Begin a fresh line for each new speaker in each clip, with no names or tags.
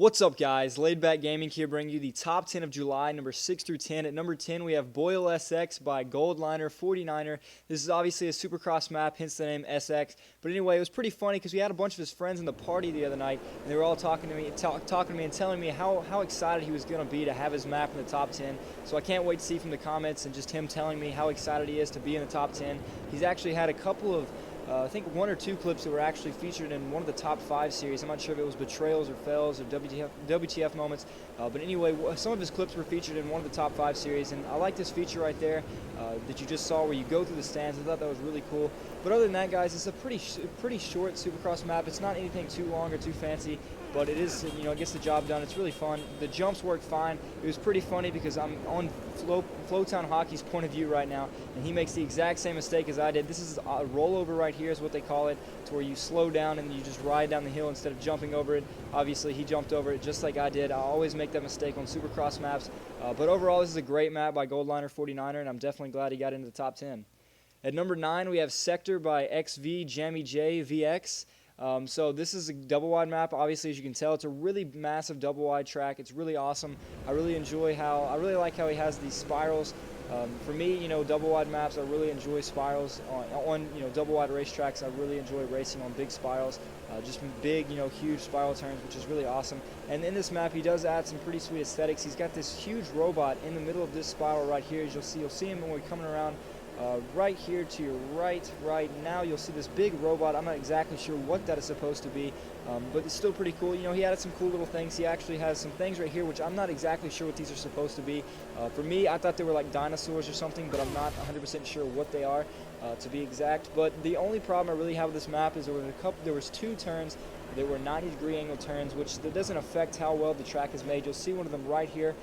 What's up, guys? LayedBackGaming here, bringing you the top 10 of July, number 6 through 10. At number 10, we have Boyle SX by GOLDLINER 49er. This is obviously a Supercross map, hence the name SX. But anyway, it was pretty funny because we had a bunch of his friends in the party the other night, and they were all talking to me and telling me how excited he was going to be to have his map in the top 10. So I can't wait to see from the comments and just him telling me how excited he is to be in the top 10. He's actually had a couple of I think one or two clips that were actually featured in one of the top 5 series. I'm not sure if it was Betrayals or Fails or WTF moments. But anyway, some of his clips were featured in one of the top 5 series. And I like this feature right there that you just saw where you go through the stands. I thought that was really cool. But other than that, guys, it's a pretty short Supercross map. It's not anything too long or too fancy. But it is, you know, it gets the job done. It's really fun. The jumps work fine. It was pretty funny because I'm on Flowtown Hockey's point of view right now, and he makes the exact same mistake as I did. This is a rollover right here is what they call it, to where you slow down and you just ride down the hill instead of jumping over it. Obviously, he jumped over it just like I did. I always make that mistake on Supercross maps. But overall, this is a great map by GOLDLINER 49er, and I'm definitely glad he got into the top 10. At number 9, we have Sector by XV Jammy Jay VX. So this is a double wide map. Obviously, as you can tell, it's a really massive double wide track. It's really awesome. I really like how he has these spirals. For me, you know, double wide maps, I really enjoy spirals on you know, double wide racetracks. I really enjoy racing on big spirals, just big, you know, huge spiral turns, which is really awesome. And in this map, he does add some pretty sweet aesthetics. He's got this huge robot in the middle of this spiral right here. As you'll see him when we're coming around. Right here to your right now, you'll see this big robot. I'm not exactly sure what that is supposed to be, but it's still pretty cool. You know, he added some cool little things. He actually has some things right here, which I'm not exactly sure what these are supposed to be. For me, I thought they were like dinosaurs or something, but I'm not 100% sure what they are, to be exact. But the only problem I really have with this map is there was 2 turns. There were 90-degree angle turns, which that doesn't affect how well the track is made. You'll see one of them right here.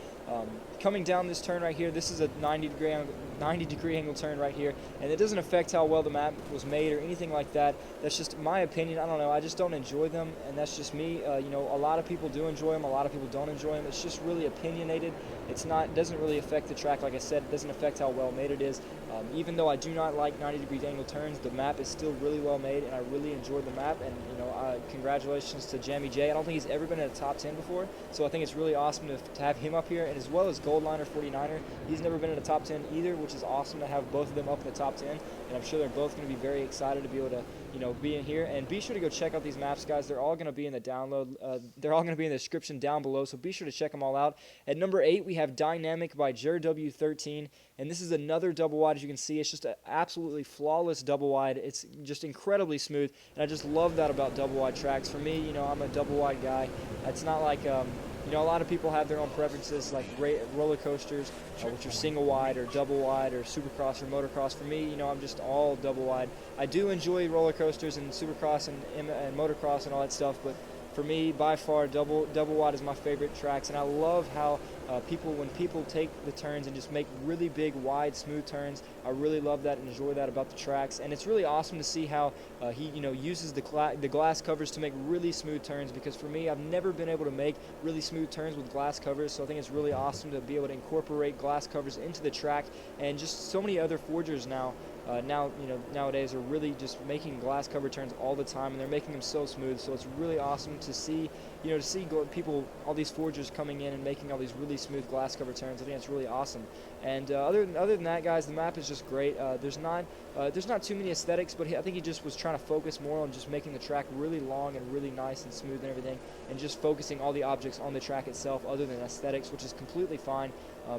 Coming down this turn right here, this is a 90-degree angle turn right here, and it doesn't affect how well the map was made or anything like that. That's just my opinion. I don't know. I just don't enjoy them, and that's just me. You know, a lot of people do enjoy them. A lot of people don't enjoy them. It's just really opinionated. It doesn't really affect the track. Like I said, it doesn't affect how well made it is. Even though I do not like 90-degree angle turns, the map is still really well made, and I really enjoyed the map. And you know, congratulations to Jammy Jay. I don't think he's ever been in a top 10 before, so I think it's really awesome to have him up here, and as well as GOLDLINER 49er. He's never been in a top 10 either, which is awesome to have both of them up in the top 10, and I'm sure they're both going to be very excited to be able to, you know, be in here. And be sure to go check out these maps, guys. They're all going to be in the download. They're all going to be in the description down below, so be sure to check them all out. At number 8, we have Dynamic by JDOG0604, and this is another double wide. As you can see, it's just an absolutely flawless double wide. It's just incredibly smooth, and I just love that about double wide tracks. For me, you know, I'm a double wide guy. It's not like you know, a lot of people have their own preferences, like roller coasters, which are single wide or double wide or supercross or motocross. For me, you know, I'm just all double wide. I do enjoy roller coasters and supercross and motocross and all that stuff, but for me, by far, double wide is my favorite tracks, and I love how when people take the turns and just make really big, wide, smooth turns, I really love that and enjoy that about the tracks. And it's really awesome to see how he, you know, uses the glass covers to make really smooth turns, because for me, I've never been able to make really smooth turns with glass covers, so I think it's really awesome to be able to incorporate glass covers into the track. And just so many other forgers now, you know, nowadays are really just making glass cover turns all the time, and they're making them so smooth. So it's really awesome to see, you know, people, all these forgers coming in and making all these really smooth glass cover turns. I think it's really awesome. And other than that, guys, the map is just great. There's not too many aesthetics, but I think he just was trying to focus more on just making the track really long and really nice and smooth and everything, and just focusing all the objects on the track itself, other than aesthetics, which is completely fine.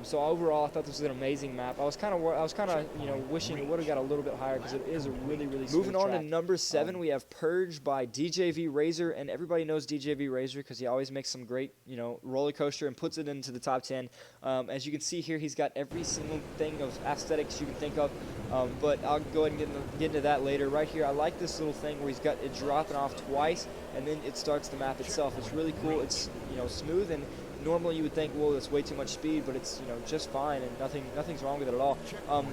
So overall, I thought this was an amazing map. I was kind of you know, wishing it would have got a little bit higher, because it is a really smooth Moving on track. To number 7, we have Purge by DJV Razor, and everybody knows DJV Razor because he always makes some great, you know, roller coaster and puts it into the top 10. As you can see here, he's got every single thing of aesthetics you can think of, but I'll go ahead and get into that later. Right here, I like this little thing where he's got it dropping off twice, and then it starts the map itself. It's really cool. It's, you know, smooth, and normally you would think, well, that's way too much speed, but it's, you know, just fine, and nothing's wrong with it at all.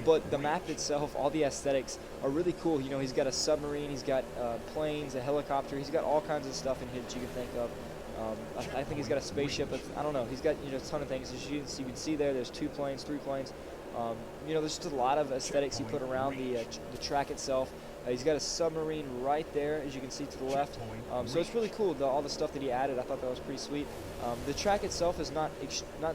But the map itself, all the aesthetics are really cool. You know, he's got a submarine, he's got planes, a helicopter, he's got all kinds of stuff in here that you can think of. I think he's got a spaceship. I don't know. He's got, you know, a ton of things. As you can see there, there's 2 planes, 3 planes. You know, there's just a lot of aesthetics he put around the track itself. He's got a submarine right there, as you can see to the left. So it's really cool, all the stuff that he added. I thought that was pretty sweet. The track itself is not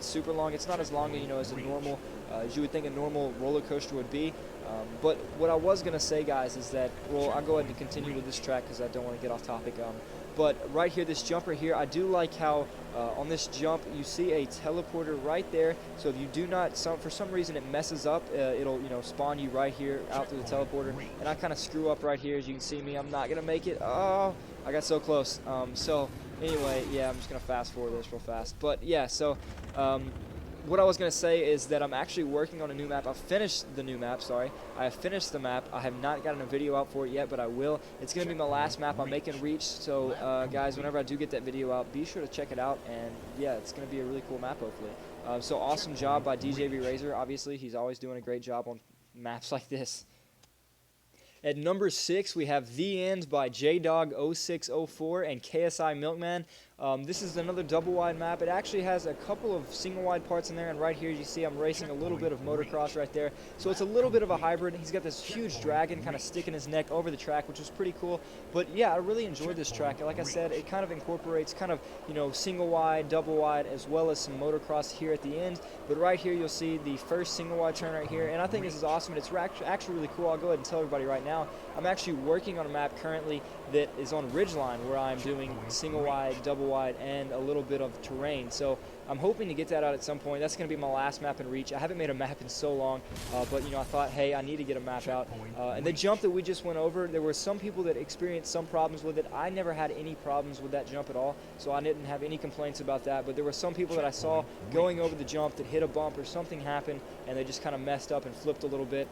super long. It's not as long, you know, as a normal, as you would think a normal roller coaster would be. But what I was going to say, guys, is that, well, I'll go ahead and continue with this track because I don't want to get off topic. But right here, this jumper here, I do like how on this jump you see a teleporter right there. So if you do not, for some reason it messes up, it'll, you know, spawn you right here out through the teleporter. And I kind of screw up right here, as you can see me. I'm not gonna make it. Oh, I got so close. So anyway, yeah, I'm just gonna fast forward this real fast. But yeah, so what I was going to say is that I'm actually working on a new map. I've finished the new map, sorry. I have finished the map. I have not gotten a video out for it yet, but I will. It's going to be my last map I'm making Reach. So, guys, whenever I do get that video out, be sure to check it out. And, yeah, it's going to be a really cool map, hopefully. So, awesome job by DJV Razor. Obviously, he's always doing a great job on maps like this. At number 6, we have The End by JDOG0604 and KSI Milk Man. This is another double wide map. It actually has a couple of single wide parts in there, and right here you see I'm racing a little bit of motocross right there. So it's a little bit of a hybrid. He's got this huge dragon kind of sticking his neck over the track, which is pretty cool. But yeah, I really enjoyed this track. Like I said, it kind of incorporates kind of, you know, single wide, double wide, as well as some motocross here at the end. But right here you'll see the first single wide turn right here, and I think this is awesome. It's actually really cool. I'll go ahead and tell everybody right now. I'm actually working on a map currently that is on Ridgeline, where I'm doing single wide, double wide, and a little bit of terrain. So I'm hoping to get that out at some point. That's going to be my last map in Reach. I haven't made a map in so long, but, you know, I thought, hey, I need to get a map out. And the jump that we just went over, there were some people that experienced some problems with it. I never had any problems with that jump at all, so I didn't have any complaints about that. But there were some people that I saw going over the jump that hit a bump or something happened, and they just kind of messed up and flipped a little bit.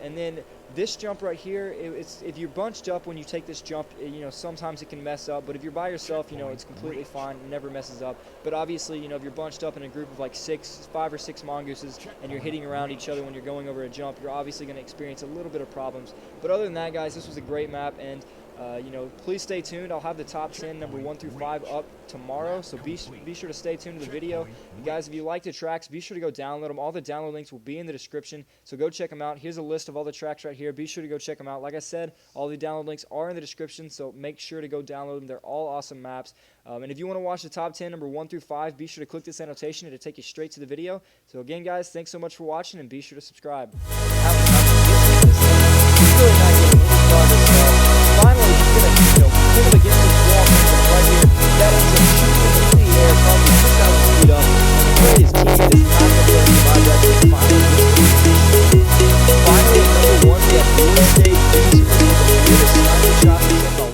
And then this jump right here, if you're bunched up when you take this jump, you know, sometimes it can mess up. But if you're by yourself, you know, it's completely fine. It never messes up. But obviously, you know, if you're bunched up in a group of like 5 or 6 mongooses and you're hitting around each other when you're going over a jump, you're obviously going to experience a little bit of problems. But other than that, guys, this was a great map. And you know, please stay tuned. I'll have the top 10, number 1 through 5, up tomorrow, so be sure to stay tuned to the video. And guys, if you like the tracks, be sure to go download them. All the download links will be in the description, so go check them out. Here's a list of all the tracks right here. Be sure to go check them out. Like I said, all the download links are in the description, so make sure to go download them. They're all awesome maps. And if you want to watch the top 10, number 1 through 5, be sure to click this annotation. It'll take you straight to the video. So again, guys, thanks so much for watching, and be sure to subscribe.